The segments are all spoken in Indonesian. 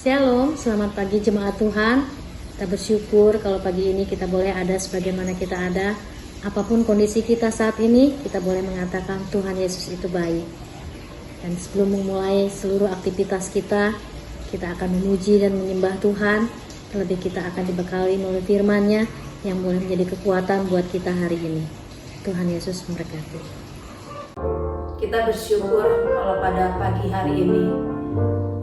Shalom, selamat pagi jemaat Tuhan. Kita bersyukur kalau pagi ini kita boleh ada sebagaimana kita ada. Apapun kondisi kita saat ini, kita boleh mengatakan Tuhan Yesus itu baik. Dan sebelum memulai seluruh aktivitas kita akan memuji dan menyembah Tuhan. Terlebih kita akan dibekali melalui firman-Nya yang boleh menjadi kekuatan buat kita hari ini. Tuhan Yesus memberkati. Kita bersyukur kalau pada pagi hari ini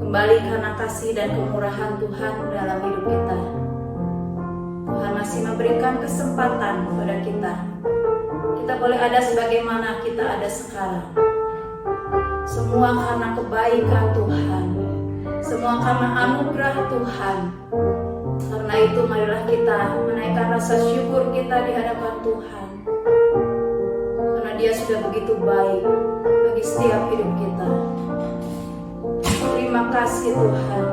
kembali karena kasih dan kemurahan Tuhan dalam hidup kita. Tuhan masih memberikan kesempatan kepada kita. Kita boleh ada sebagaimana kita ada sekarang. Semua karena kebaikan Tuhan. Semua karena anugerah Tuhan. Karena itu marilah kita menaikkan rasa syukur kita di hadapan Tuhan. Karena Dia sudah begitu baik bagi setiap hidup kita. Terima kasih Tuhan.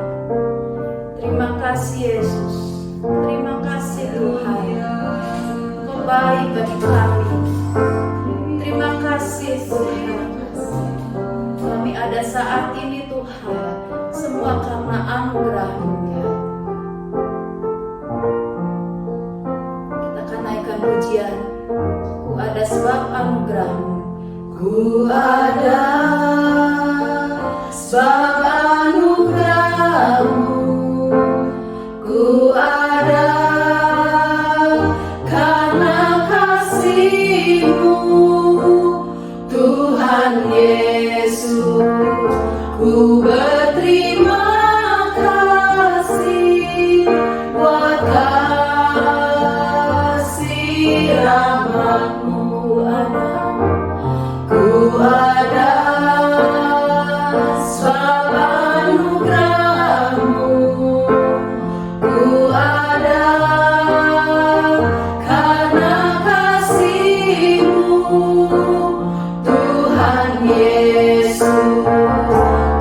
Terima kasih Yesus. Terima kasih Tuhan. Engkau baik bagi kami. Terima kasih Tuhan. Kami ada saat ini Tuhan. Semua karena anugerah-Mu. Kita akan naikkan pujian. Ku ada sebab anugerah-Mu. Ku ada sebab anugerah-Mu, ku ada karena kasih-Mu, Tuhan Yesus. Ku berterima kasih buat kasih rahmat-Mu ada. Ku ada sebab anugerah-Mu, ku ada karena kasih-Mu, Tuhan Yesus.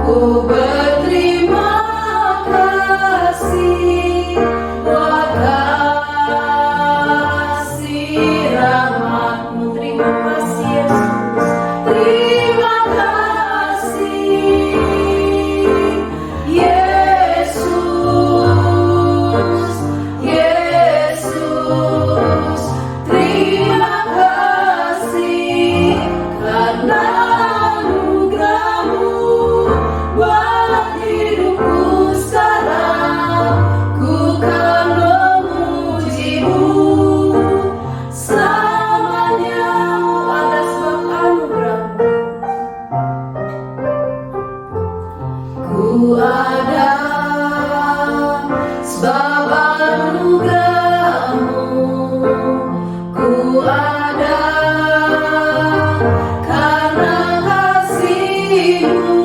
Ku berterima kasih buat kasih rahmat-Mu. Terima kasih Yesus. Terima kasih Yesus, Yesus. Terima kasih karena anugerah-Mu buat hidupku sekarang. Ku kan memuji-Mu selamanya. Ada sebab anugerah-Mu. Ku ada sebab anugerah-Mu, ku ada karena kasih-Mu,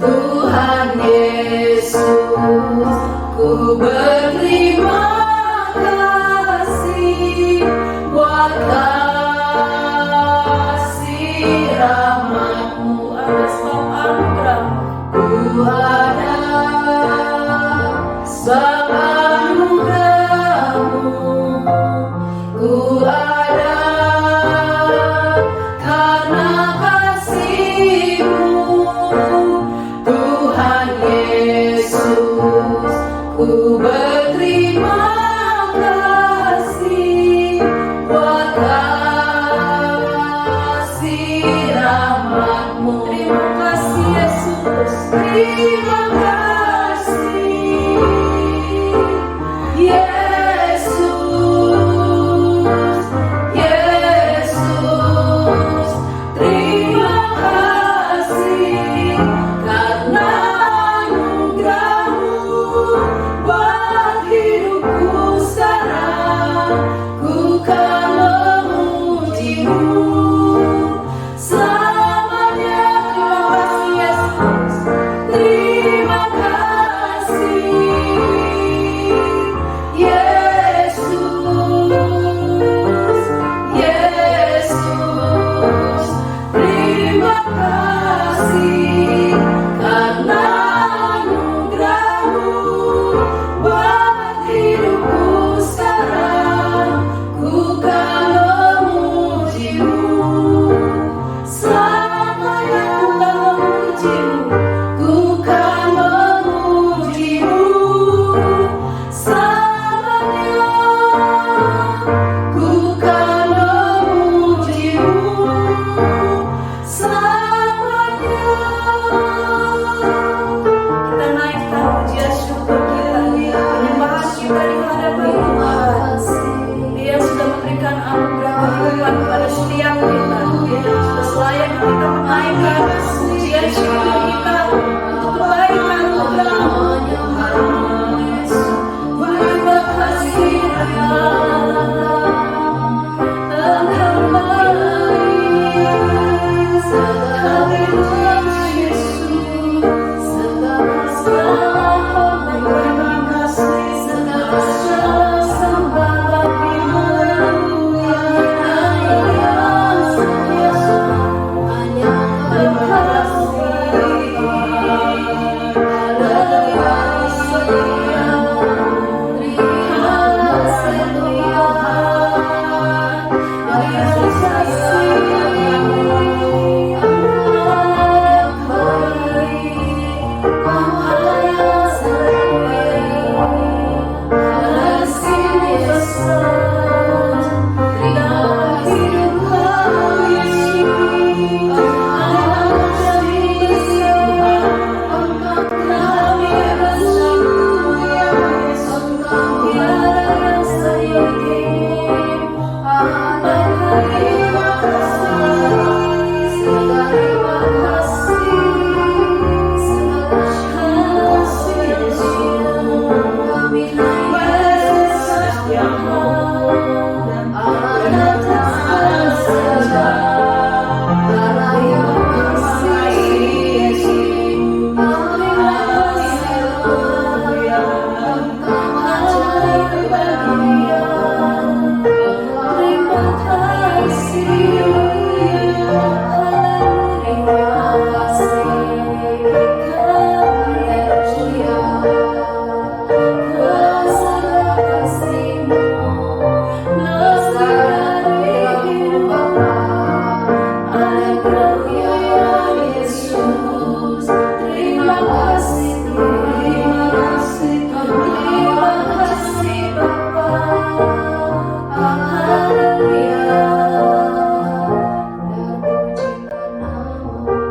Tuhan Yesus. Ku berterima kasih buat kasih rahmat-Mu. Ada sebab anugerah-Mu. Ku ada sebab anugerah-Mu, ku ada karena kasih-Mu, Tuhan Yesus. Ku berterima kasih buat kasih rahmat-Mu. Terima kasih Yesus. Terima kasih Yesus, Yesus. Terima kasih karena anugerah-Mu buat hidupku sekarang. Ku kan memuji-Mu selamanya. Terima kasih Yesus. Terima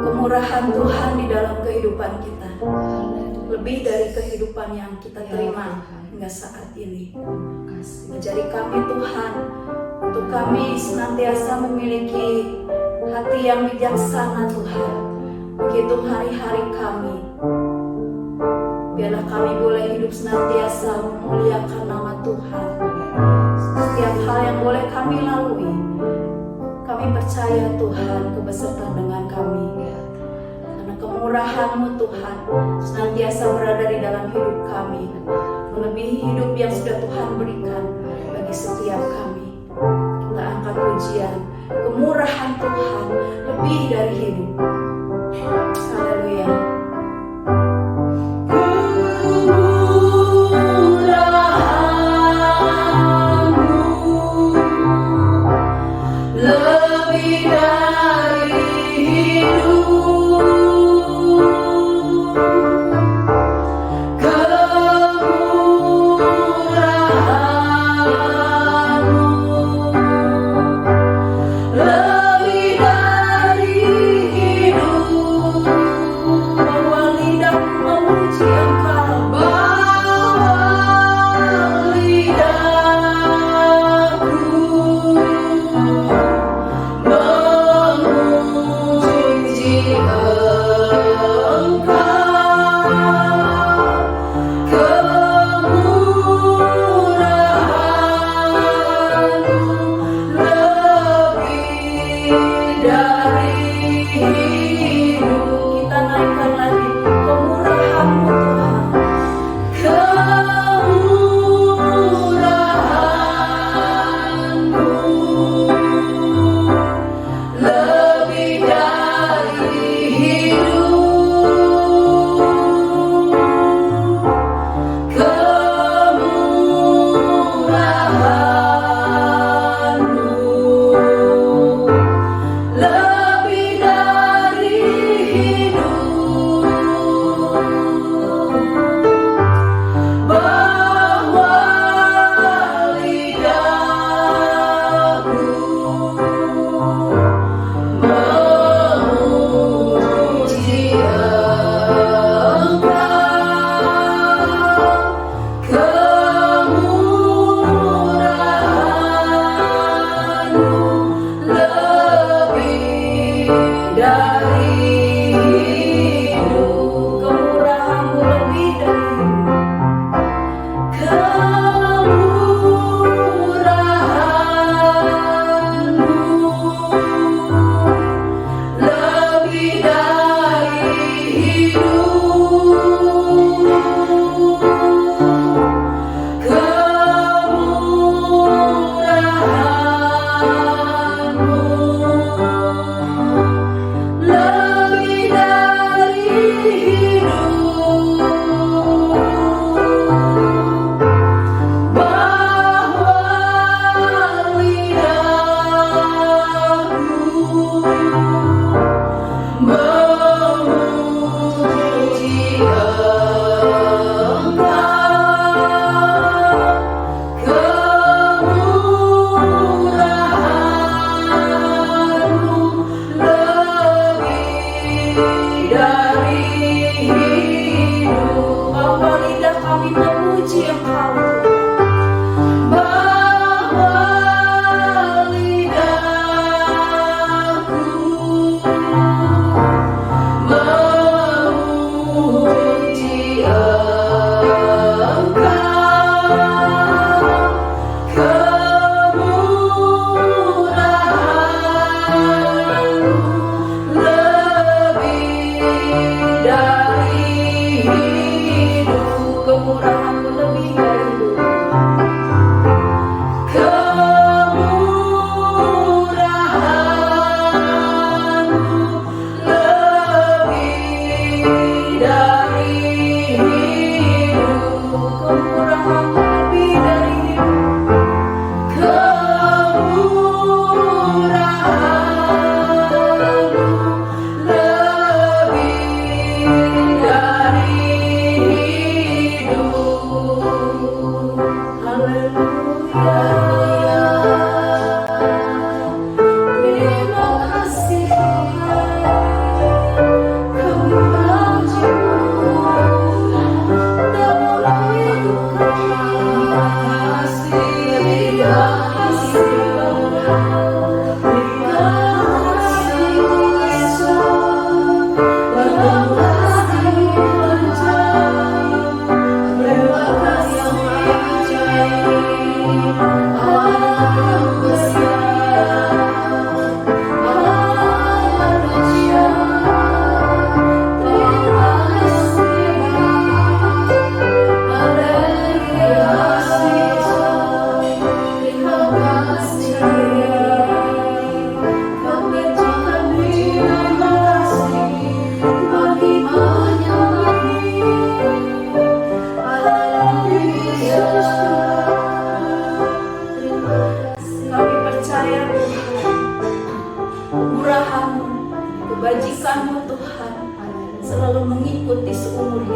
Kemurahan Tuhan di dalam kehidupan kita lebih dari kehidupan yang kita terima hingga saat ini. Menjadi kami Tuhan, untuk kami senantiasa memiliki hati yang bijaksana Tuhan. Begitu hari-hari kami, biarlah kami boleh hidup senantiasa memuliakan nama Tuhan. Setiap hal yang boleh kami lalui, kami percaya Tuhan kebesertaan dengan kami. Karena kemurahan-Mu Tuhan senantiasa berada di dalam hidup kami, melebihi hidup yang sudah Tuhan berikan bagi setiap kami. Kita angkat pujian, kemurahan Tuhan lebih dari hidup. Haleluya. Lebih dari hidup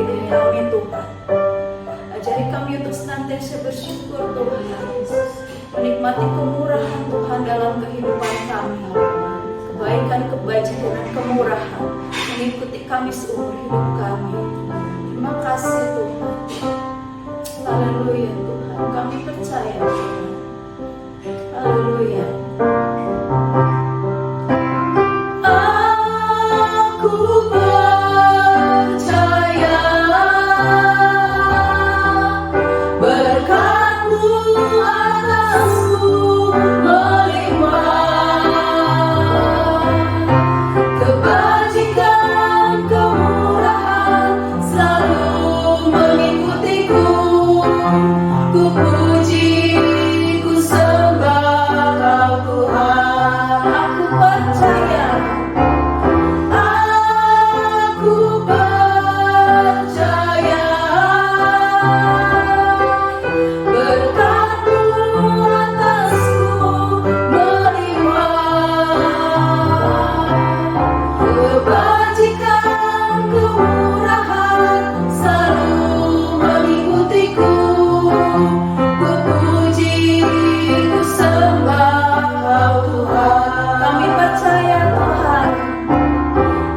diri kami Tuhan. Ajari kami untuk senantiasa bersyukur Tuhan Yesus, menikmati kemurahan Tuhan dalam kehidupan kami. Kebaikan, kebajikan, dan kemurahan mengikuti kami seumur hidup kami. Terima kasih Tuhan. Haleluya Tuhan, kami percaya Tuhan. Haleluya. Aku percaya berkat-Mu atasku melimpah, kebajikan, kemurahan selalu mengikutiku. Ku puji, ku sembah Kau Tuhan. Aku percaya, aku percaya berkat-Mu atasku melimpah, kebajikan, kemurahan selalu mengikutiku. Ku puji, ku sembah Kau Tuhan. Kami percaya Tuhan.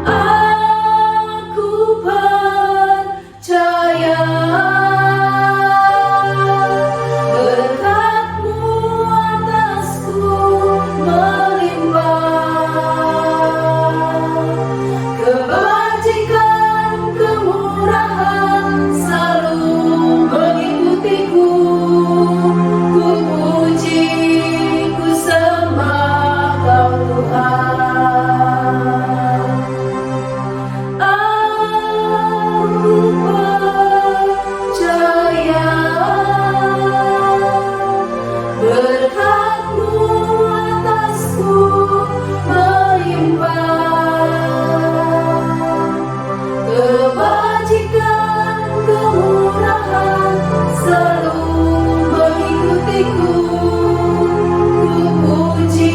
Aku percaya berkat-Mu atasku melimpah, kebajikan, kemurahan selalu mengikutiku. Ku puji, ku sembah Kau Tuhan. Aku percaya berkat-Mu atasku melimpah, kebajikan, kemurahan selalu mengikutiku. Ku puji,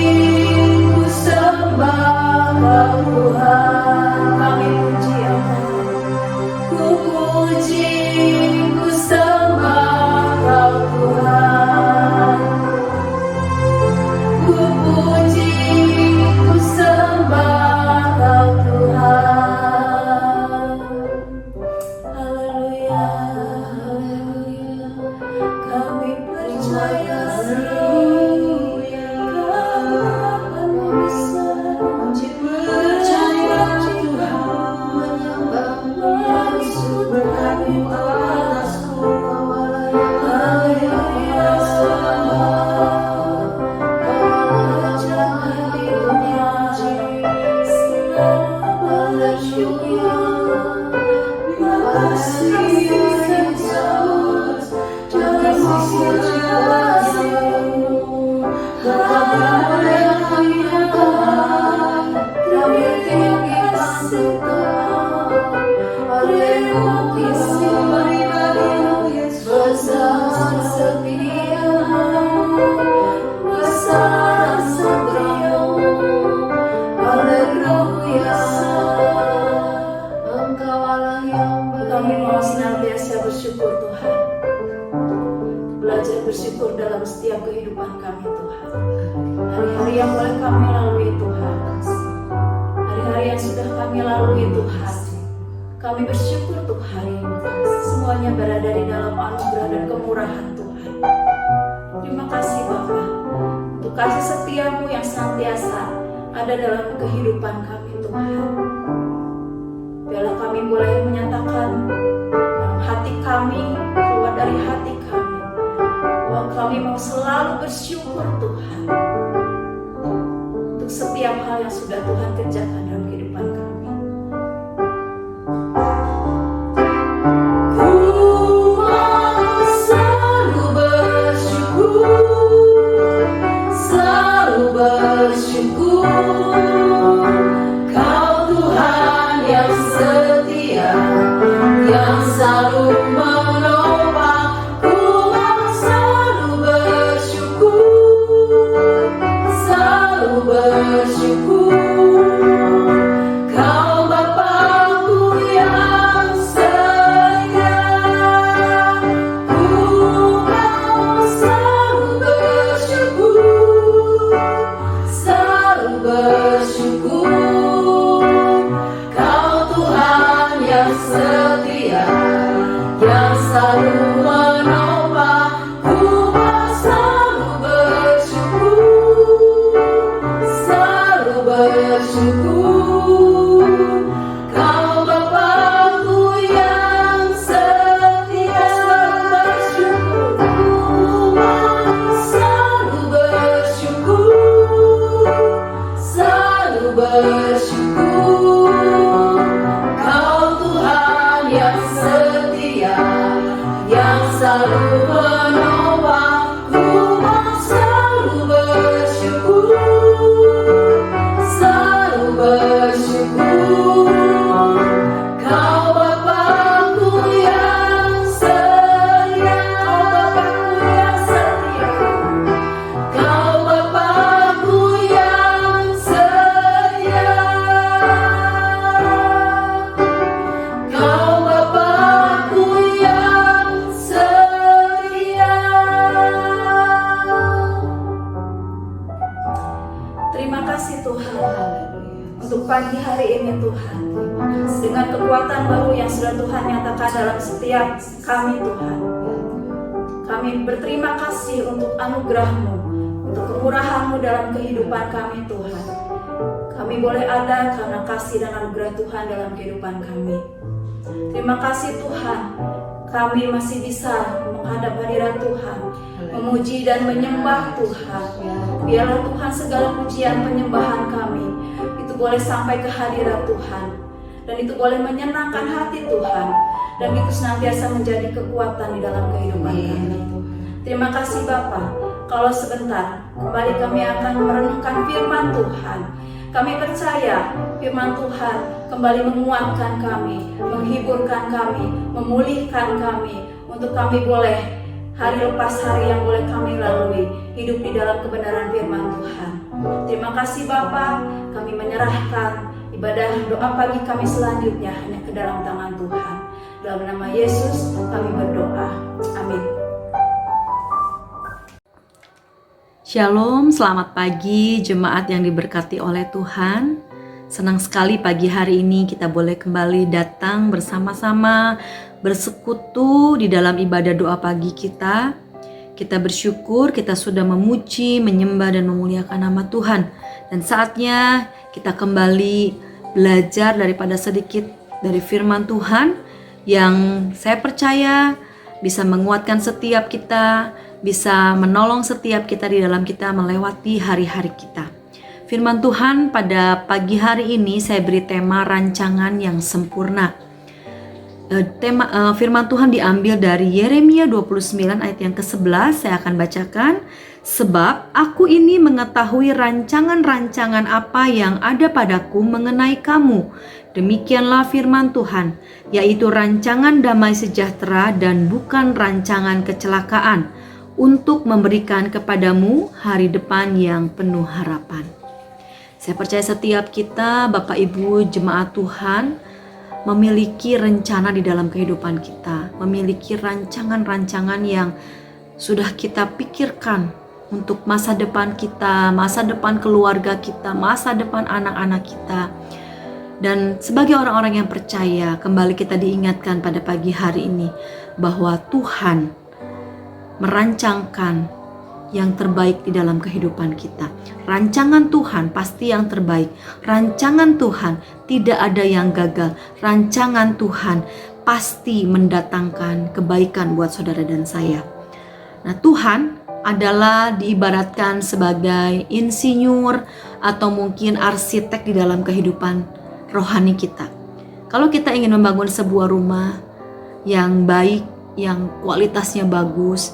ku sembah Kau Tuhan. Kami puji ya Tuhan. Ku puji, ku sembah Kau Tuhan. Ku puji, ku sembah Kau Tuhan. Haleluya, haleluya. Kami percaya Kau akan bisa percaya Tuhan, menyembah maksud berkat-Mu atasku. Haleluya, jangan dipuji, selalu bersyukur. Terima kasih Yesus, jangan puji kasih-Mu. Haleluya, kami tinggi kasih Tuhan. Haleluya, besar setia-Mu, besar setia-Mu. Haleluya, Engkau Allah yang baik. Kami mau senantiasa bersyukur Tuhan, belajar bersyukur dalam setiap kehidupan kami Tuhan. Hari-hari yang boleh kami lalui Tuhan, hari-hari yang sudah kami lalui Tuhan, kami bersyukur Tuhan. Semuanya berada di dalam anugerah dan kemurahan Tuhan. Terima kasih Bapa untuk kasih setia-Mu yang senantiasa ada dalam kehidupan kami Tuhan. Biarlah kami boleh menyatakan dalam hati kami, keluar dari hati kami, bahwa kami mau selalu bersyukur Tuhan untuk setiap hal yang sudah Tuhan kerjakan dalam kehidupan kami. Ku mau selalu bersyukur, selalu bersyukur. Kau Tuhan yang setia, yang selalu menopang. Ku mau selalu bersyukur, selalu bersyukur. selalu menopang. Ku mau selalu bersyukur, selalu bersyukur. Kau Bapakku yang setia, selalu bersyukur, selalu bersyukur. Kau Tuhan yang setia, yang selalu menopang. Ku mau selalu bersyukur, selalu bersyukur. Kau Bapakku yang setia, Kau Bapakku yang setia, Kau Bapakku yang setia. Terima kasih Tuhan untuk pagi hari ini Tuhan, dengan kekuatan baru yang sudah Tuhan nyatakan dalam setiap kami Tuhan. Kami berterima kasih untuk anugerah-Mu, untuk kemurahan-Mu dalam kehidupan kami Tuhan. Kami boleh ada karena kasih dan anugerah Tuhan dalam kehidupan kami. Terima kasih Tuhan, kami masih bisa menghadap hadirat Tuhan, memuji dan menyembah Tuhan. Biarlah Tuhan segala pujian penyembahan kami itu boleh sampai ke hadirat Tuhan, dan itu boleh menyenangkan hati Tuhan, dan itu senantiasa menjadi kekuatan di dalam kehidupan kami. Terima kasih Bapa. Kalau sebentar kembali kami akan merenungkan firman Tuhan. Kami percaya firman Tuhan kembali menguatkan kami, menghiburkan kami, memulihkan kami, untuk kami boleh hari lepas hari yang boleh kami lalui hidup di dalam kebenaran firman Tuhan. Terima kasih Bapa. Kami menyerahkan ibadah doa pagi kami selanjutnya hanya ke dalam tangan Tuhan. Dalam nama Yesus kami berdoa. Amin. Shalom, selamat pagi jemaat yang diberkati oleh Tuhan. Senang sekali pagi hari ini kita boleh kembali datang bersama-sama bersekutu di dalam ibadah doa pagi kita. Kita bersyukur kita sudah memuji, menyembah dan memuliakan nama Tuhan. Dan saatnya kita kembali belajar daripada sedikit dari firman Tuhan yang saya percaya bisa menguatkan setiap kita, bisa menolong setiap kita di dalam kita melewati hari-hari kita. Firman Tuhan pada pagi hari ini saya beri tema rancangan yang sempurna. Firman Tuhan diambil dari Yeremia 29 ayat yang ke-11. Saya akan bacakan. Sebab aku ini mengetahui rancangan-rancangan apa yang ada padaku mengenai kamu. Demikianlah firman Tuhan, yaitu rancangan damai sejahtera dan bukan rancangan kecelakaan, untuk memberikan kepadamu hari depan yang penuh harapan. Saya percaya setiap kita, Bapak Ibu jemaat Tuhan, memiliki rencana di dalam kehidupan kita, memiliki rancangan-rancangan yang sudah kita pikirkan untuk masa depan kita, masa depan keluarga kita, masa depan anak-anak kita. Dan sebagai orang-orang yang percaya, kembali kita diingatkan pada pagi hari ini bahwa Tuhan merancangkan yang terbaik di dalam kehidupan kita. Rancangan Tuhan pasti yang terbaik. Rancangan Tuhan tidak ada yang gagal. Rancangan Tuhan pasti mendatangkan kebaikan buat saudara dan saya. Nah, Tuhan adalah diibaratkan sebagai insinyur atau mungkin arsitek di dalam kehidupan rohani kita. Kalau kita ingin membangun sebuah rumah yang baik, yang kualitasnya bagus,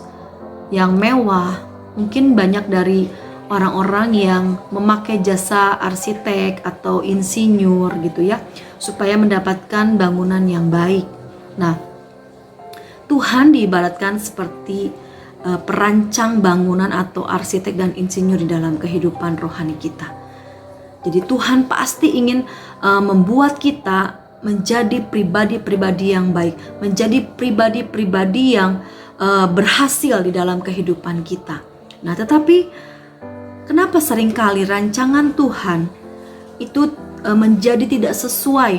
yang mewah, mungkin banyak dari orang-orang yang memakai jasa arsitek atau insinyur gitu ya, supaya mendapatkan bangunan yang baik. Nah, Tuhan diibaratkan seperti perancang bangunan atau arsitek dan insinyur di dalam kehidupan rohani kita. Jadi Tuhan pasti ingin membuat kita menjadi pribadi-pribadi yang baik, menjadi pribadi-pribadi yang berhasil di dalam kehidupan kita. Nah, tetapi kenapa seringkali rancangan Tuhan itu menjadi tidak sesuai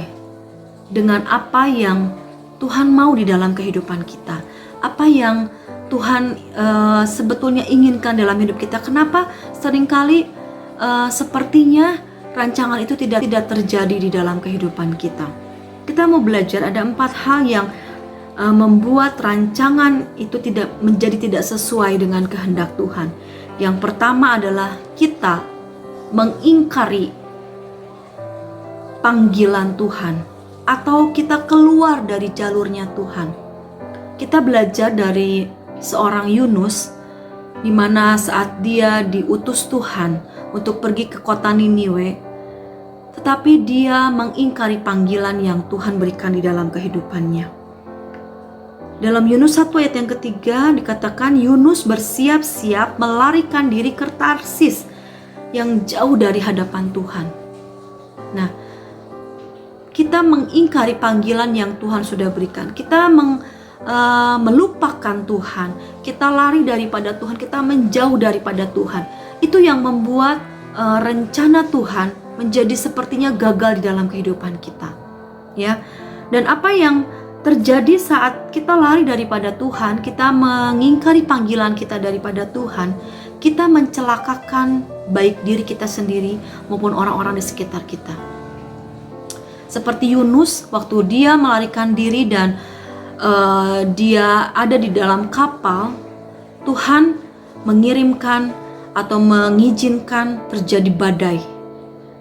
dengan apa yang Tuhan mau di dalam kehidupan kita? apa yang Tuhan sebetulnya inginkan dalam hidup kita. Kenapa seringkali sepertinya rancangan itu tidak terjadi di dalam kehidupan kita. Kita mau belajar ada 4 hal yang membuat rancangan itu menjadi tidak sesuai dengan kehendak Tuhan. Yang pertama adalah kita mengingkari panggilan Tuhan, atau kita keluar dari jalurnya Tuhan. Kita belajar dari seorang Yunus, di mana saat dia diutus Tuhan untuk pergi ke kota Niniwe, tetapi dia mengingkari panggilan yang Tuhan berikan di dalam kehidupannya. Dalam Yunus 1 ayat yang ketiga dikatakan Yunus bersiap-siap melarikan diri ke Tarsis yang jauh dari hadapan Tuhan. Nah, kita mengingkari panggilan yang Tuhan sudah berikan. Kita melupakan Tuhan. Kita lari daripada Tuhan. Kita menjauh daripada Tuhan. Itu yang membuat rencana Tuhan menjadi sepertinya gagal di dalam kehidupan kita. Ya. Dan apa yang terjadi saat kita lari daripada Tuhan, kita mengingkari panggilan kita daripada Tuhan, kita mencelakakan baik diri kita sendiri maupun orang-orang di sekitar kita. Seperti Yunus, waktu dia melarikan diri dan dia ada di dalam kapal, Tuhan mengirimkan atau mengizinkan terjadi badai.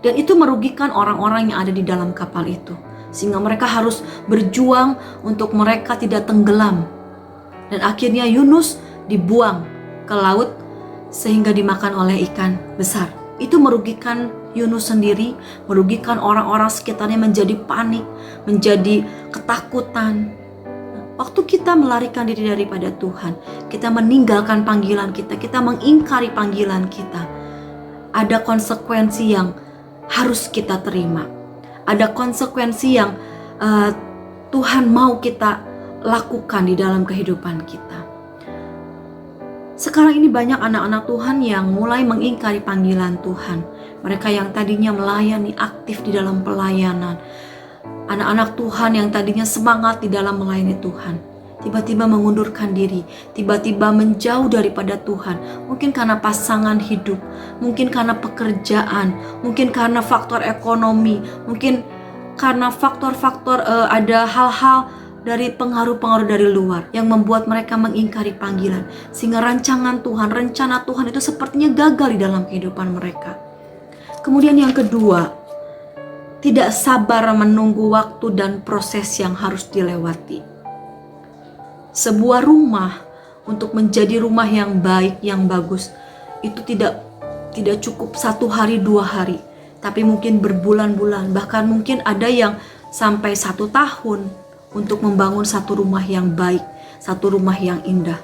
Dan itu merugikan orang-orang yang ada di dalam kapal itu. Sehingga mereka harus berjuang untuk mereka tidak tenggelam. Dan akhirnya Yunus dibuang ke laut sehingga dimakan oleh ikan besar. Itu merugikan Yunus sendiri, merugikan orang-orang sekitarnya, menjadi panik, menjadi ketakutan. Waktu kita melarikan diri daripada Tuhan, kita meninggalkan panggilan kita, kita mengingkari panggilan kita, ada konsekuensi yang harus kita terima. Ada konsekuensi yang Tuhan mau kita lakukan di dalam kehidupan kita. Sekarang ini banyak anak-anak Tuhan yang mulai mengingkari panggilan Tuhan. Mereka yang tadinya melayani, aktif di dalam pelayanan. Anak-anak Tuhan yang tadinya semangat di dalam melayani Tuhan, tiba-tiba mengundurkan diri, tiba-tiba menjauh daripada Tuhan. Mungkin karena pasangan hidup, mungkin karena pekerjaan, mungkin karena faktor ekonomi, mungkin karena faktor-faktor ada hal-hal dari pengaruh-pengaruh dari luar yang membuat mereka mengingkari panggilan, sehingga rancangan Tuhan, rencana Tuhan itu sepertinya gagal di dalam kehidupan mereka. Kemudian yang kedua, tidak sabar menunggu waktu dan proses yang harus dilewati. Sebuah rumah untuk menjadi rumah yang baik, yang bagus, itu tidak cukup 1 hari, 2 hari, tapi mungkin berbulan-bulan, bahkan mungkin ada yang sampai 1 tahun untuk membangun satu rumah yang baik, satu rumah yang indah.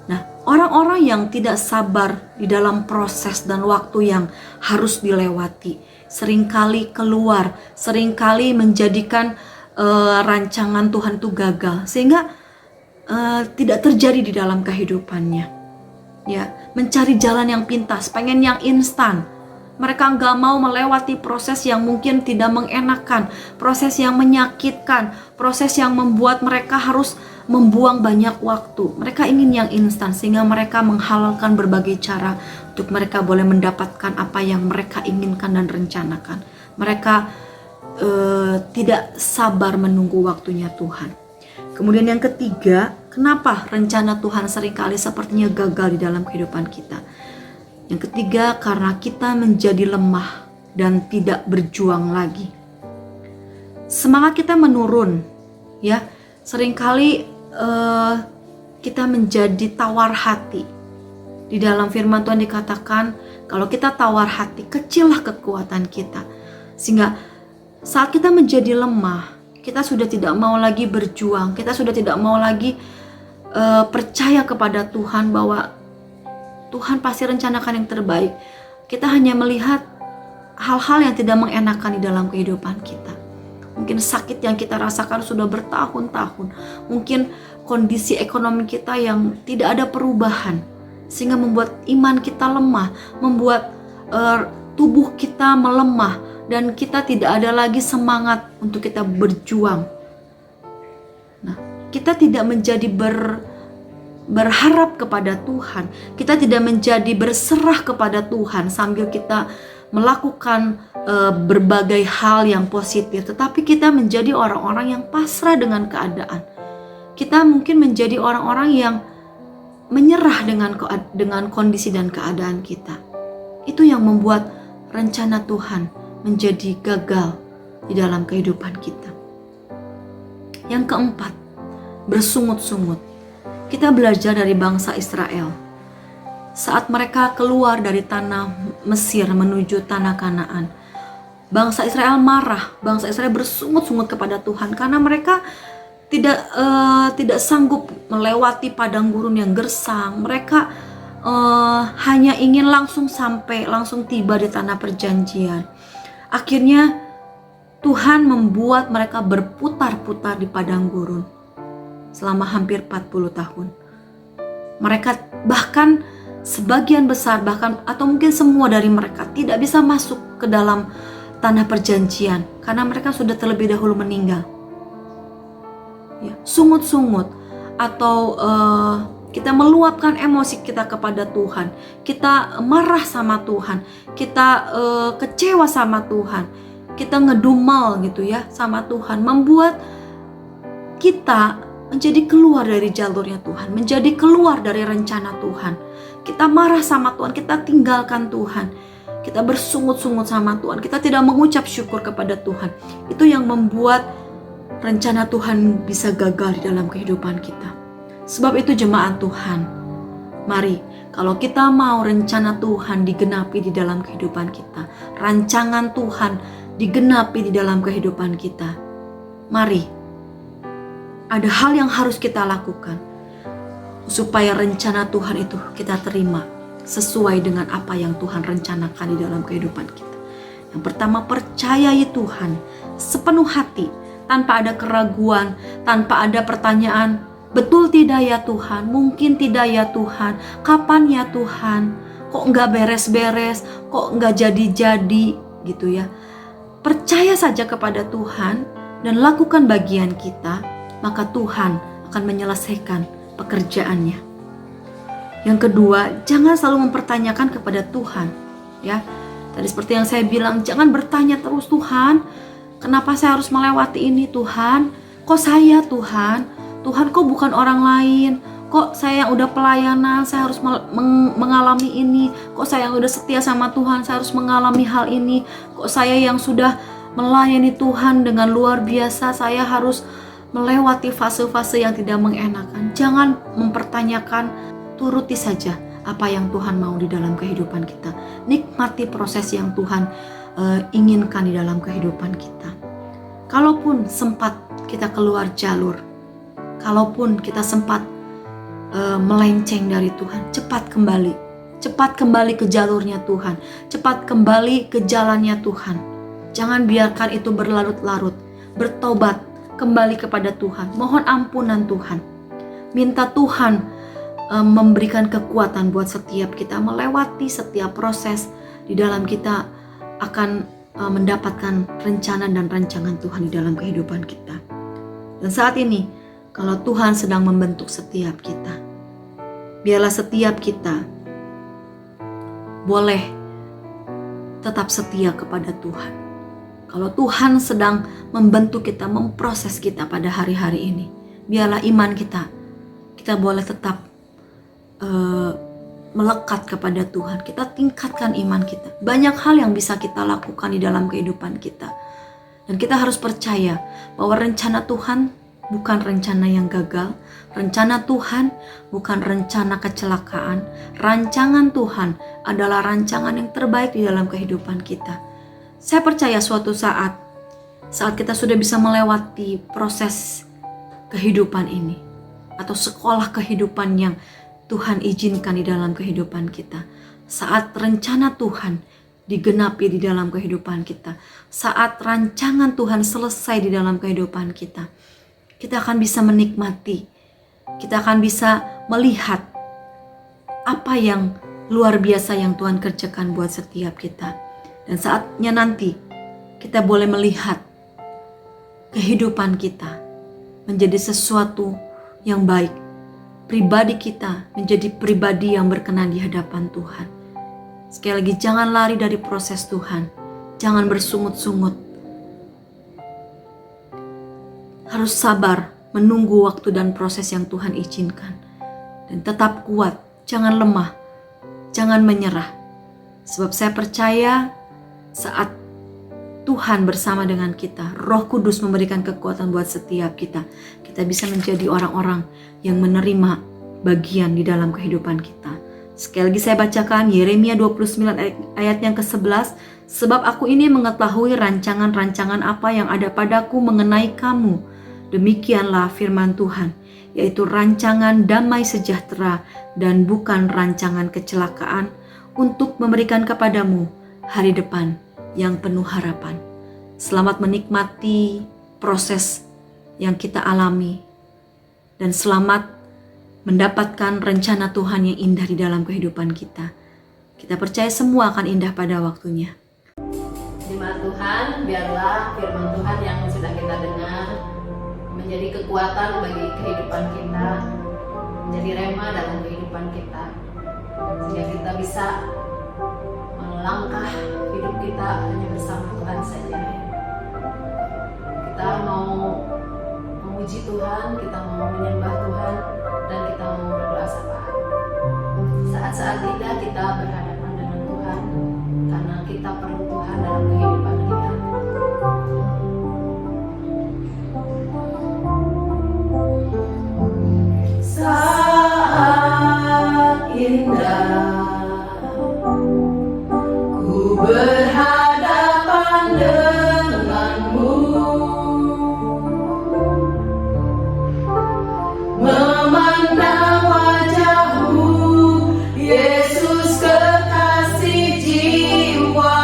Nah, orang-orang yang tidak sabar di dalam proses dan waktu yang harus dilewati, seringkali keluar, seringkali menjadikan rancangan Tuhan itu gagal, sehingga tidak terjadi di dalam kehidupannya. Ya, mencari jalan yang pintas, pengen yang instan. Mereka nggak mau melewati proses yang mungkin tidak mengenakan, proses yang menyakitkan, proses yang membuat mereka harus membuang banyak waktu. Mereka ingin yang instan, sehingga mereka menghalalkan berbagai cara untuk mereka boleh mendapatkan apa yang mereka inginkan dan rencanakan. Mereka tidak sabar menunggu waktunya Tuhan. Kemudian yang ketiga, kenapa rencana Tuhan seringkali sepertinya gagal di dalam kehidupan kita? Yang ketiga, karena kita menjadi lemah dan tidak berjuang lagi. Semangat kita menurun, ya. Seringkali kita menjadi tawar hati. Di dalam firman Tuhan dikatakan, kalau kita tawar hati, kecillah kekuatan kita. Sehingga saat kita menjadi lemah, kita sudah tidak mau lagi berjuang, kita sudah tidak mau lagi percaya kepada Tuhan bahwa Tuhan pasti rencanakan yang terbaik. Kita hanya melihat hal-hal yang tidak mengenakan di dalam kehidupan kita. Mungkin sakit yang kita rasakan sudah bertahun-tahun. Mungkin kondisi ekonomi kita yang tidak ada perubahan, sehingga membuat iman kita lemah, membuat tubuh kita melemah, dan kita tidak ada lagi semangat untuk kita berjuang. Nah, kita tidak menjadi berharap kepada Tuhan, kita tidak menjadi berserah kepada Tuhan sambil kita melakukan berbagai hal yang positif, tetapi kita menjadi orang-orang yang pasrah dengan keadaan. Kita mungkin menjadi orang-orang yang menyerah dengan kondisi dan keadaan kita. Itu yang membuat rencana Tuhan menjadi gagal di dalam kehidupan kita. Yang keempat, bersungut-sungut. Kita belajar dari bangsa Israel. Saat mereka keluar dari tanah Mesir menuju tanah Kanaan, bangsa Israel marah, bangsa Israel bersungut-sungut kepada Tuhan karena mereka tidak sanggup melewati padang gurun yang gersang. Mereka hanya ingin langsung tiba di tanah perjanjian. Akhirnya Tuhan membuat mereka berputar-putar di padang gurun selama hampir 40 tahun. Mereka bahkan sebagian besar atau mungkin semua dari mereka tidak bisa masuk ke dalam tanah perjanjian karena mereka sudah terlebih dahulu meninggal. Ya, sungut-sungut atau kita meluapkan emosi kita kepada Tuhan, kita marah sama Tuhan, kita kecewa sama Tuhan, kita ngedumel gitu ya sama Tuhan, membuat kita menjadi keluar dari jalurnya Tuhan, menjadi keluar dari rencana Tuhan. Kita marah sama Tuhan, kita tinggalkan Tuhan, kita bersungut-sungut sama Tuhan, kita tidak mengucap syukur kepada Tuhan. Itu yang membuat rencana Tuhan bisa gagal di dalam kehidupan kita. Sebab itu jemaat Tuhan, mari kalau kita mau rencana Tuhan digenapi di dalam kehidupan kita, rancangan Tuhan digenapi di dalam kehidupan kita, mari ada hal yang harus kita lakukan supaya rencana Tuhan itu kita terima sesuai dengan apa yang Tuhan rencanakan di dalam kehidupan kita. Yang pertama, percayai Tuhan sepenuh hati, tanpa ada keraguan, tanpa ada pertanyaan, betul tidak ya Tuhan, mungkin tidak ya Tuhan, kapan ya Tuhan, kok nggak beres-beres, kok nggak jadi-jadi gitu ya. Percaya saja kepada Tuhan dan lakukan bagian kita, maka Tuhan akan menyelesaikan pekerjaannya. Yang kedua, jangan selalu mempertanyakan kepada Tuhan, ya. Tadi seperti yang saya bilang, jangan bertanya terus, Tuhan, kenapa saya harus melewati ini Tuhan? Kok saya Tuhan? Tuhan kok bukan orang lain? Kok saya yang udah pelayanan, saya harus mengalami ini? Kok saya yang udah setia sama Tuhan, saya harus mengalami hal ini? Kok saya yang sudah melayani Tuhan dengan luar biasa, saya harus melewati fase-fase yang tidak mengenakan? Jangan mempertanyakan, turuti saja apa yang Tuhan mau di dalam kehidupan kita. Nikmati proses yang Tuhan inginkan di dalam kehidupan kita. Kalaupun sempat kita keluar jalur, kalaupun kita sempat melenceng dari Tuhan, cepat kembali ke jalurnya Tuhan, cepat kembali ke jalannya Tuhan. Jangan biarkan itu berlarut-larut. Bertobat, kembali kepada Tuhan, mohon ampunan Tuhan, minta Tuhan memberikan kekuatan buat setiap kita melewati setiap proses di dalam kita akan mendapatkan rencana dan rancangan Tuhan di dalam kehidupan kita. Dan saat ini, kalau Tuhan sedang membentuk setiap kita, biarlah setiap kita boleh tetap setia kepada Tuhan. Kalau Tuhan sedang membentuk kita, memproses kita pada hari-hari ini, biarlah iman kita boleh tetap melekat kepada Tuhan. Kita tingkatkan iman kita. Banyak hal yang bisa kita lakukan di dalam kehidupan kita. Dan kita harus percaya bahwa rencana Tuhan bukan rencana yang gagal. Rencana Tuhan bukan rencana kecelakaan. Rancangan Tuhan adalah rancangan yang terbaik di dalam kehidupan kita. Saya percaya suatu saat kita sudah bisa melewati proses kehidupan ini, atau sekolah kehidupan yang Tuhan izinkan di dalam kehidupan kita. Saat rencana Tuhan digenapi di dalam kehidupan kita, saat rancangan Tuhan selesai di dalam kehidupan kita, kita akan bisa menikmati, kita akan bisa melihat apa yang luar biasa yang Tuhan kerjakan buat setiap kita. Dan saatnya nanti kita boleh melihat kehidupan kita menjadi sesuatu yang baik. Pribadi kita menjadi pribadi yang berkenan di hadapan Tuhan. Sekali lagi, jangan lari dari proses Tuhan. Jangan bersungut-sungut. Harus sabar menunggu waktu dan proses yang Tuhan izinkan. Dan tetap kuat, jangan lemah, jangan menyerah. Sebab saya percaya saat Tuhan bersama dengan kita, Roh Kudus memberikan kekuatan buat setiap kita. Kita bisa menjadi orang-orang yang menerima bagian di dalam kehidupan kita. Sekali lagi saya bacakan Yeremia 29 ayat yang ke-11. Sebab aku ini mengetahui rancangan-rancangan apa yang ada padaku mengenai kamu. Demikianlah firman Tuhan, yaitu rancangan damai sejahtera dan bukan rancangan kecelakaan, untuk memberikan kepadamu hari depan yang penuh harapan. Selamat menikmati proses yang kita alami, dan selamat mendapatkan rencana Tuhan yang indah di dalam kehidupan kita. Kita percaya semua akan indah pada waktunya. Jemaat Tuhan, biarlah firman Tuhan yang sudah kita dengar menjadi kekuatan bagi kehidupan kita, menjadi rema dalam kehidupan kita, sehingga kita bisa melangkah hidup kita hanya bersama Tuhan saja. Kita mau memuji Tuhan, kita mau menyembah Tuhan, dan kita mau berdoa syafaat. Saat-saat indah kita berhadapan dengan Tuhan, karena kita perlu Tuhan dalam kehidupan kita. Saat indah ku berhadapan denganmu, memandang wajahmu, Yesus kekasih jiwaku.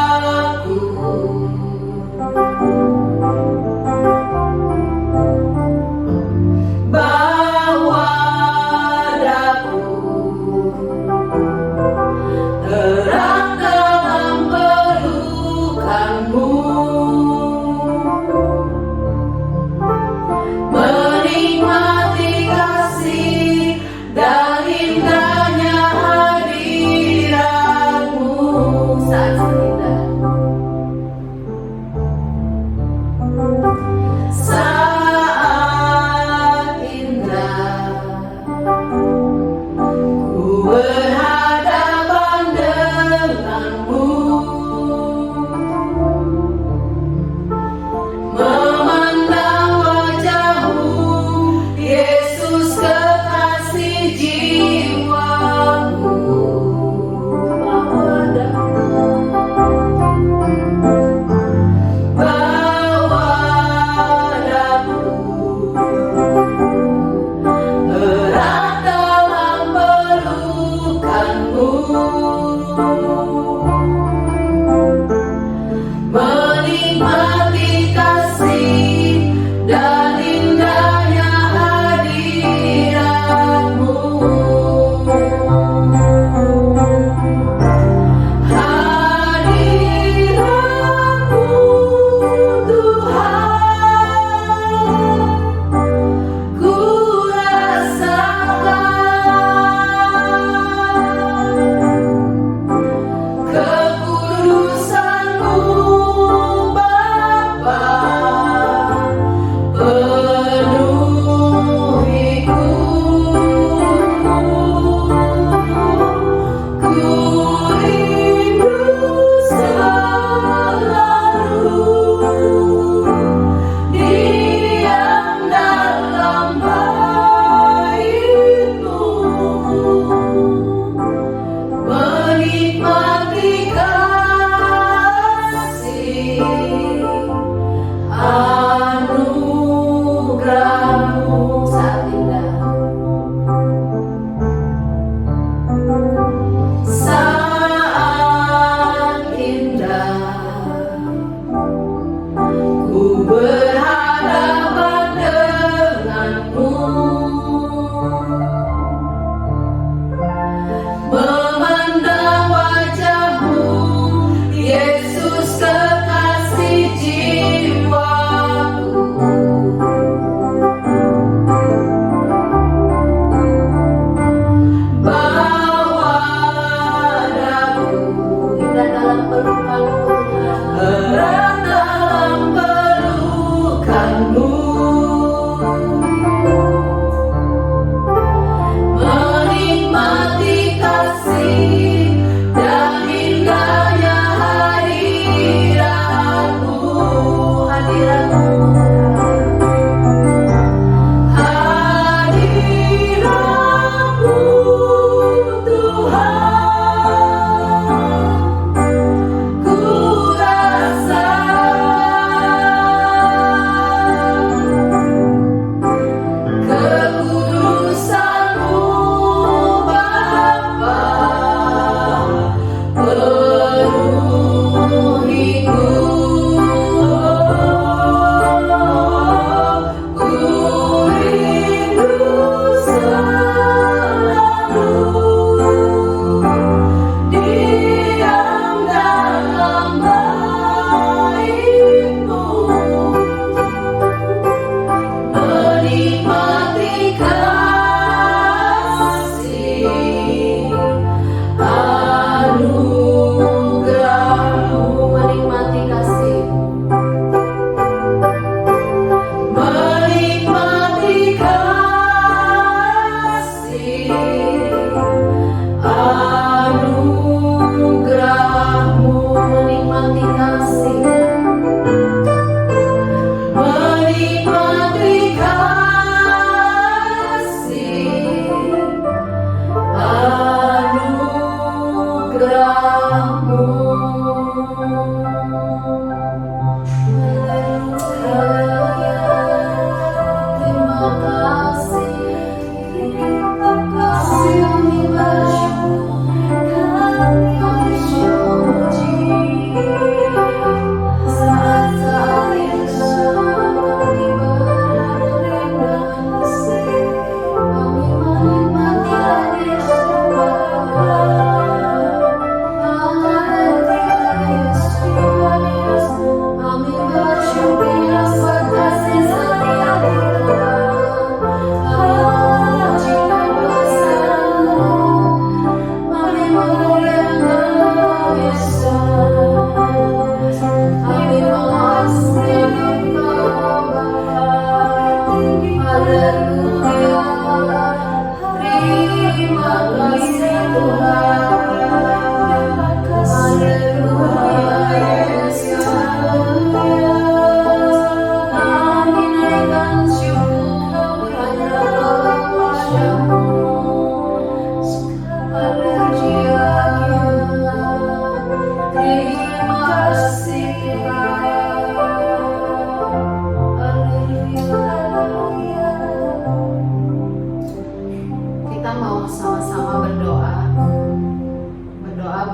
mau sama-sama berdoa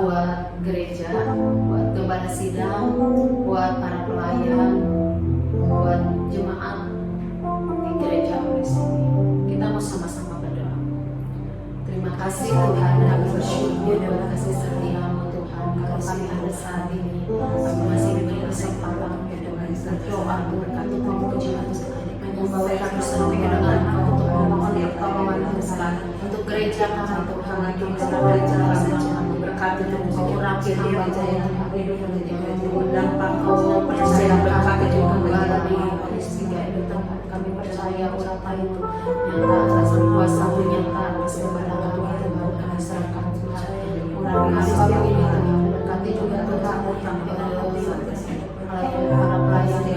buat gereja, buat gembala sidang, buat para pelayan, buat jemaat di gereja di sini. Kita mau sama-sama berdoa. Terima kasih Tuhan, kami bersyukur buat kasih setia-Mu Tuhan. Kalau kami ada saat ini, kami masih diberi kesempatan untuk berdoa, berkati Tuhan, membawa kami sampai ke depan untuk memohon pertolongan Tuhan untuk gereja kami Tuhan, untuk gereja kami berkati Tuhan, urapi gereja yang hidup dan Kau percaya berkati Tuhan di peristiwa itu Tuhan. Kami percaya urapan itu nyata atas kuasa nyata atas kebenaran Tuhan. Kami serahkan Tuhan urapi kami ini Tuhan, berkati juga Tuhan para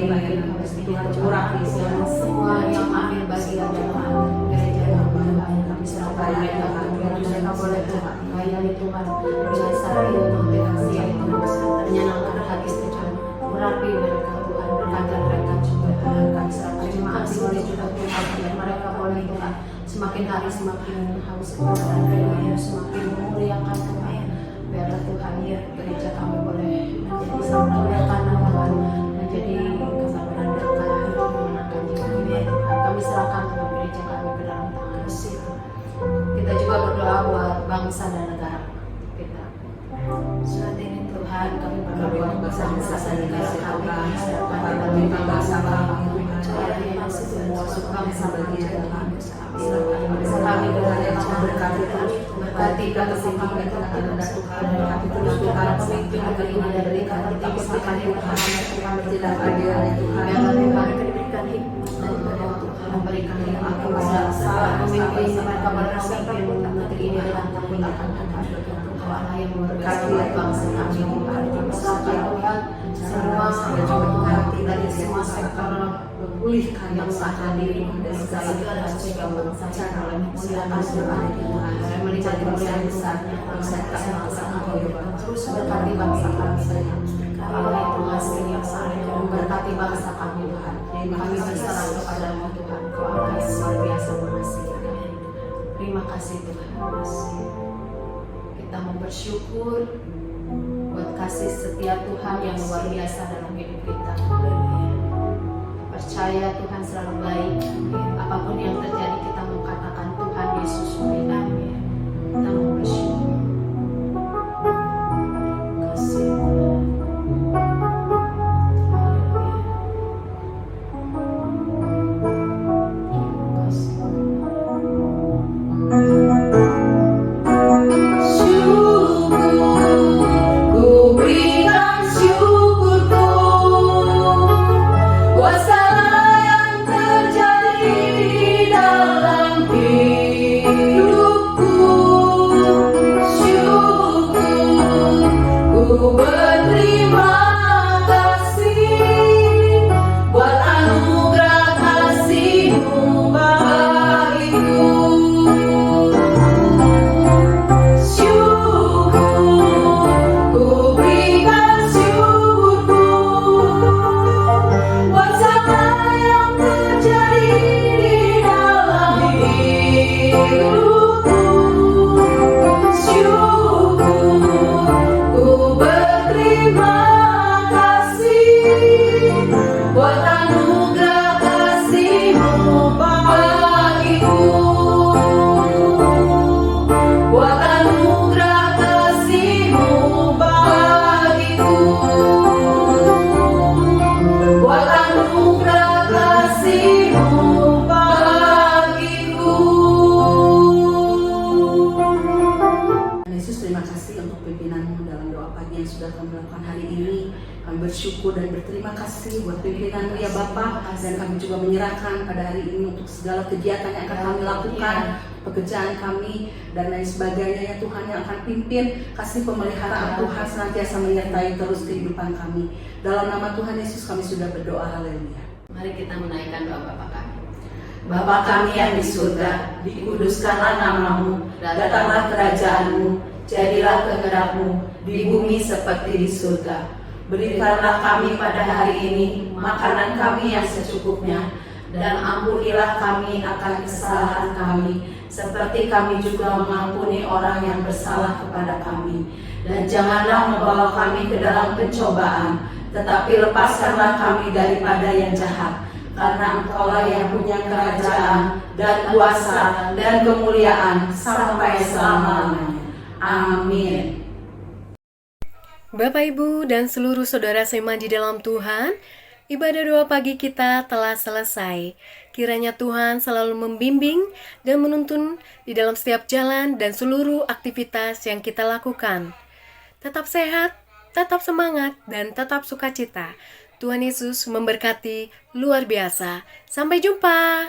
pelayan Tuhan, urapi semua yang ambil bagian Tuhan gereja kami serahkan Tuhan. Mereka boleh Tuhan layani Tuhan dengan cara yang menyenangkan hati Tuhan. Urapi mereka Tuhan, berkati mereka juga Tuhan. Kami serahkan jemaat boleh juga Tuhan, biar mereka boleh Tuhan semakin hari semakin haus kebenaran firman-Mu, semakin memuliakan Tuhan. Biarlah Tuhan ya gereja kami boleh menjadi sampaikan Tuhan, menjadi kesabaran berkah menyenangkan jiwa kami. Kami serahkan Tuhan gereja kami ke dalam tangan Tuhan. Kita juga berdoa buat bangsa dan negara kita. Saat ini Tuhan kami berdoa buat bangsa dan negara kami. Kami bangsa kami. Cahaya semua bangsa bagian kami. Kami berkati berkati kesimpulan Tuhan berkati terus Tuhan pemimpin negeri ini dari kami pastikan Tuhan tidak adil Tuhan Tuhan berikan hikmat memberikan hikmat kepada pemimpin mereka berpemimpin negeri ini dengan kemuliaan Tuhan yang memberkati bangsa kami Tuhan Tuhan semua dari semua sektor pulihkan yang saat ini dari segala bangsa cara memuliakan Tuhan melihat kemuliaan besar bangsa kami terus berkati bangsa kami Allah Tuhan yang saat memberkati bangsa kami Tuhan kami berserah kepada-Mu Tuhan Kau Allah yang luar biasa mengasihi kami. Terima kasih Tuhan. Kita mau bersyukur buat kasih setia Tuhan yang luar biasa dalam hidup kita. Percaya Tuhan selalu baik. Apapun yang terjadi kita mau katakan Tuhan Yesus memberikan. Kita mau bersyukur. Kasih Tuhan. Bersyukur dan berterima kasih buat pimpinan-Mu ya Bapak, dan kami juga menyerahkan pada hari ini untuk segala kegiatan yang akan kami lakukan, pekerjaan kami dan lain sebagainya ya Tuhan yang akan pimpin. Kasih pemeliharaan Tuhan senantiasa menyertai terus kehidupan kami. Dalam nama Tuhan Yesus kami sudah berdoa, haleluya. Mari kita menaikkan doa Bapa kami. Bapa kami yang di surga, dikuduskanlah nama-Mu, datanglah kerajaan-Mu, jadilah kehendak-Mu di bumi seperti di surga. Berikanlah kami pada hari ini makanan kami yang secukupnya, dan ampunilah kami akan kesalahan kami, seperti kami juga mengampuni orang yang bersalah kepada kami. Dan janganlah membawa kami ke dalam pencobaan, tetapi lepaskanlah kami daripada yang jahat. Karena Engkaulah yang punya kerajaan dan kuasa dan kemuliaan sampai selama-lamanya. Amin. Bapak, Ibu, dan seluruh saudara seiman di dalam Tuhan, ibadah doa pagi kita telah selesai. Kiranya Tuhan selalu membimbing dan menuntun di dalam setiap jalan dan seluruh aktivitas yang kita lakukan. Tetap sehat, tetap semangat, dan tetap sukacita. Tuhan Yesus memberkati luar biasa. Sampai jumpa.